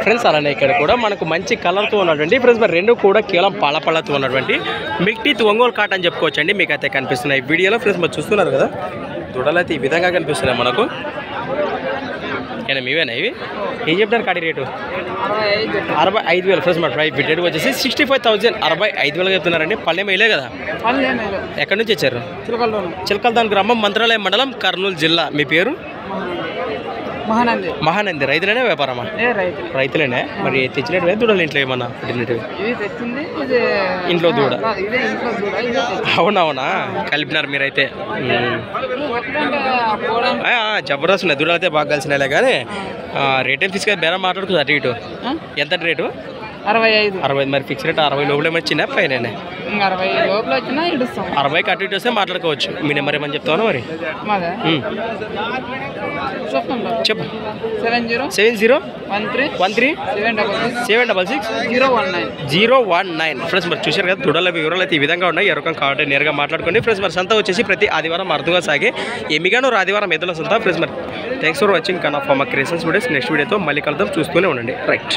Friends అలానే ఇక్కడ కూడా మనకు మంచి కలర్తో ఉన్నటువంటి ఫ్రెండ్స్ మరి రెండు కూడా కేవలం పళ్ళతో ఉన్నటువంటి మిక్టీత్ ఒంగోలు కాట్ అని చెప్పుకోవచ్చు అండి. మీకు అయితే కనిపిస్తున్నాయి వీడియోలో ఫ్రెండ్స్ మరి చూస్తున్నారు కదా, దూడలు అయితే ఈ విధంగా కనిపిస్తున్నాయి మనకు. మీవేనా ఇవి? ఏం చెప్తారు కాడి రేటు? 65,000 ఫ్రెండ్స్ మరి ప్రైస్ రేట్ వచ్చేసి 65,000 65,000 చెప్తున్నారండి. పల్లెం వేయలే కదా? ఎక్కడి నుంచి వచ్చారు? చిలకల్దాన్ గ్రామం, మంత్రాలయం మండలం, కర్నూలు జిల్లా. మీ పేరు? మహానంది. రైతులేనే వ్యాపారమా? రైతులేనే. మరి తెచ్చినట్టు దూడలు ఇంట్లో ఏమన్నా పెట్టినట్టు? ఇంట్లో దూడ. అవునవునా, కలిపినారు మీరైతే. జబర్దస్త్ ఉన్నాయి దూడలు అయితే, బాగా కలిసినాయిలే. కానీ రేట్ ఏం తీసుకొని బేరం మాట్లాడుతుంది అటు ఇటు. ఎంత రేటు? 65. మరి ఫిక్స్ రేట్ 60 లోపల వచ్చినా పైన? 60కి అటు ఇటు వస్తే మాట్లాడుకోవచ్చు. మీ నెంబర్ ఏమని చెప్తాను మరి? చెప్పు. 7013766019 ఫ్రెండ్స్ మరి చూశారు కదా, దూడల వివరాలు అయితే ఈ విధంగా ఉన్నాయి. ఎవరికం కాబట్టి నేరుగా మాట్లాడుకోండి ఫ్రెండ్స్. మరి సంత వచ్చేసి ప్రతి ఆదివారం అర్థంగా సాగే ఎమ్మిగాను ఆదివారం ఎద్దుల సంత ఫ్రెండ్స్. మరి థ్యాంక్స్ ఫర్ వాచింగ్ కన్నా for my creations videos. Next వీడియోతో మళ్ళీ కలుద్దాం, చూస్తూనే ఉండండి. రైట్.